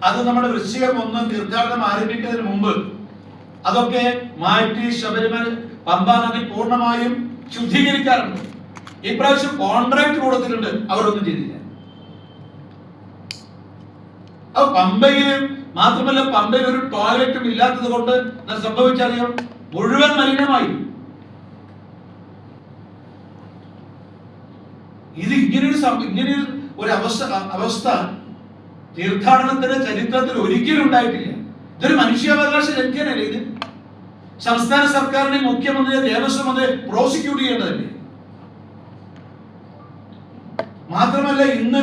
അത് നമ്മുടെ വൃശ്ചികം 1 തീർത്ഥാടനം ആരംഭിക്കുന്നതിന് മുമ്പ് അതൊക്കെ മാറ്റി ശബരിമല പമ്പാ നദി പൂർണ്ണമായും ശുദ്ധീകരിക്കാറുണ്ട്. ഇപ്രാവശ്യം കോൺട്രാക്ട് കൊടുത്തിട്ടുണ്ട്, അവരൊന്നും ചെയ്തില്ല. അപ്പൊ പമ്പയിൽ മാത്രമല്ല, പമ്പയിൽ ഒരു ടോയ്ലറ്റും ഇല്ലാത്തത് കൊണ്ട് സംഭവിച്ചറിയാം, മുഴുവൻ മലിനമായി. ഇത് ഇങ്ങനൊരു അവസ്ഥ തീർത്ഥാടനത്തിന്റെ ചരിത്രത്തിൽ ഒരിക്കലും ഉണ്ടായിട്ടില്ല. ഇതൊരു മനുഷ്യാവകാശ ലംഘനല്ലേ ഇത്? സംസ്ഥാന സർക്കാരിനെ, മുഖ്യമന്ത്രിയെ, ദേവസ്വം മന്ത്രിയെ പ്രോസിക്യൂട്ട് ചെയ്യേണ്ടതല്ലേ? മാത്രമല്ല, ഇന്ന്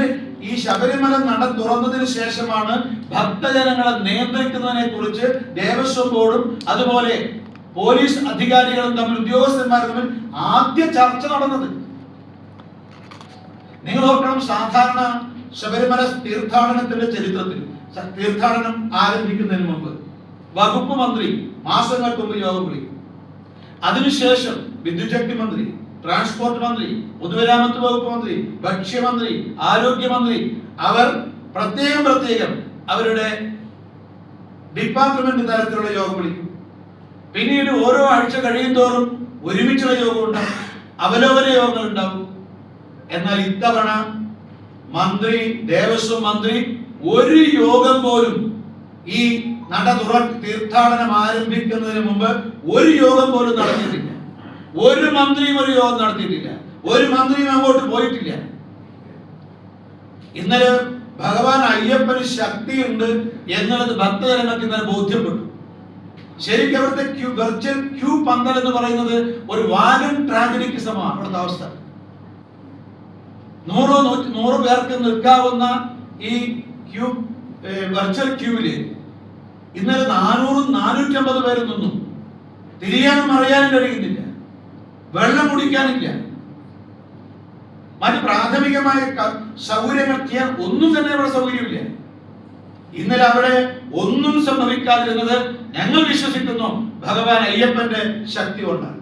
ഈ ശബരിമല നട തുറന്നതിന് ശേഷമാണ് ഭക്തജനങ്ങളെ നിയന്ത്രിക്കുന്നതിനെ കുറിച്ച് ദേവസ്വം ബോർഡും അതുപോലെ പോലീസ് അധികാരികളും തമ്മിൽ, ഉദ്യോഗസ്ഥന്മാരും തമ്മിൽ ആദ്യ ചർച്ച നടന്നത്. നിങ്ങൾ ഓർക്കണം, സാധാരണ ശബരിമല തീർത്ഥാടനത്തിന്റെ ചരിത്രത്തിൽ തീർത്ഥാടനം ആരംഭിക്കുന്നതിന് മുമ്പ് വകുപ്പ് മന്ത്രി മാസങ്ങൾക്ക് മുമ്പ് യോഗം വിളിക്കും. അതിനുശേഷം വിദ്യുച്ഛക്തി മന്ത്രി, ട്രാൻസ്പോർട്ട് മന്ത്രി, പൊതുമരാമത്ത് വകുപ്പ് മന്ത്രി, ഭക്ഷ്യമന്ത്രി, ആരോഗ്യമന്ത്രി, അവർ പ്രത്യേകം അവരുടെ ഡിപ്പാർട്ട്മെന്റ് തലത്തിലുള്ള യോഗം വിളിക്കും. പിന്നീട് ഓരോ ആഴ്ച കഴിയും തോറും ഒരുമിച്ചുള്ള യോഗം ഉണ്ടാവും, അവലോകന യോഗങ്ങൾ ഉണ്ടാവും. എന്നാൽ ഇത്തവണ മന്ത്രി, ദേവസ്വം മന്ത്രി ഒരു യോഗം പോലും ഈ നട തീർത്ഥാടനം ആരംഭിക്കുന്നതിന് മുമ്പ് ഒരു യോഗം പോലും നടത്തിയിട്ടില്ല. ഒരു മന്ത്രിയും ഒരു യോഗം നടത്തിയിട്ടില്ല. ഒരു മന്ത്രിയും അങ്ങോട്ട് പോയിട്ടില്ല. ഇന്നലെ ഭഗവാൻ അയ്യപ്പന് ശക്തിയുണ്ട് എന്നുള്ളത് ഭക്തജനങ്ങൾക്ക് ഇന്നലെ ബോധ്യപ്പെട്ടു. ശരിക്കും അവിടുത്തെ വെർച്വൽ ക്യൂ പന്തൽ എന്ന് പറയുന്നത് ഒരു വാഗൺ ട്രാജഡിക്ക് സമമാണ് അവിടുത്തെ അവസ്ഥ. 100 പേർക്ക് നിൽക്കാവുന്ന ഈ ക്യൂ, വെർച്വൽ ക്യൂവില് ഇന്നലെ 450 പേര് നിന്നു. തിരിയാനും അറിയാനും കഴിയുന്നില്ല, വെള്ളം കുടിക്കാനില്ല, മറ്റ് പ്രാഥമികമായ സൗകര്യങ്ങൾ ചെയ്യാൻ ഒന്നും തന്നെ അവിടെ സൗകര്യമില്ല. ഇന്നലെ അവിടെ ഒന്നും സംഭവിക്കാതിരുന്നത് ഞങ്ങൾ വിശ്വസിക്കുന്നു ഭഗവാൻ അയ്യപ്പന്റെ ശക്തി കൊണ്ടാണ്.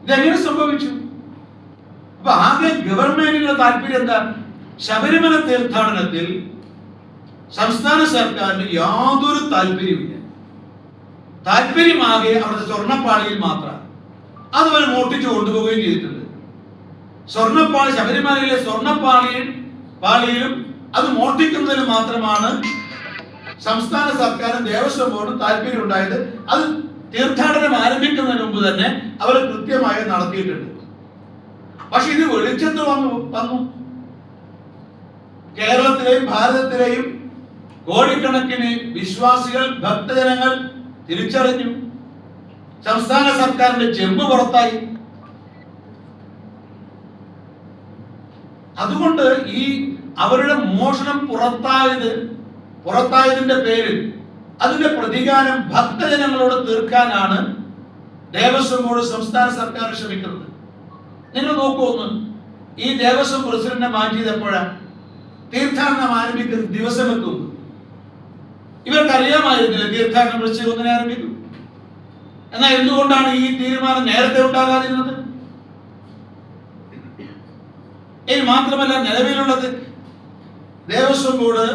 ഇതെങ്ങനെ സംഭവിച്ചു? അപ്പൊ ആകെ ഗവൺമെന്റിന്റെ താല്പര്യം എന്താ? ശബരിമല തീർത്ഥാടനത്തിൽ സംസ്ഥാന സർക്കാരിന് യാതൊരു താല്പര്യമില്ല. താല്പര്യമാകെ അവിടുത്തെ സ്വർണ്ണപ്പാളിയിൽ മാത്രം. അതുവരെ മോട്ടിച്ചു കൊണ്ടുപോവുകയും ചെയ്തിട്ടുണ്ട്. സ്വർണ്ണപ്പാളി, ശബരിമലയിലെ സ്വർണ്ണപ്പാളിയിലും അത് മോട്ടിക്കുന്നതിന് മാത്രമാണ് സംസ്ഥാന സർക്കാരും ദേവസ്വം ബോർഡും താല്പര്യം ഉണ്ടായത്. അത് തീർത്ഥാടനം ആരംഭിക്കുന്നതിന് മുമ്പ് തന്നെ അവർ കൃത്യമായി നടത്തിയിട്ടുണ്ട്. പക്ഷെ ഇത് വെളിച്ചത്ത് വന്നു. കേരളത്തിലെയും ഭാരതത്തിലെയും കോടിക്കണക്കിന് വിശ്വാസികൾ, ഭക്തജനങ്ങൾ തിരിച്ചറിഞ്ഞു. സംസ്ഥാന സർക്കാരിന്റെ ചെമ്പ് പുറത്തായി. അതുകൊണ്ട് ഈ അവരുടെ മോഷണം പുറത്തായതിന്റെ പേരിൽ അതിന്റെ പ്രതികാരം ഭക്തജനങ്ങളോട് തീർക്കാനാണ് ദേവസ്വം ബോർഡ്, സംസ്ഥാന സർക്കാർ ശ്രമിക്കുന്നത്. നിങ്ങൾ നോക്കൂ, ഈ ദേവസ്വം പ്രസിഡന്റിനെ മാറ്റിയത് എപ്പോഴാണ്? തീർത്ഥാടനം ആരംഭിക്കുന്ന ദിവസം എത്തും. ഇവർക്കറിയാമായിരുന്നില്ല തീർത്ഥാടനം വൃശ്ചികം 1 ആരംഭിക്കും. എന്നാൽ എന്തുകൊണ്ടാണ് ഈ തീരുമാനം നേരത്തെ ഉണ്ടാകാതിരുന്നത്? ഇനി മാത്രമല്ല, നിലവിലുള്ളത് ദേവസ്വം ബോർഡ്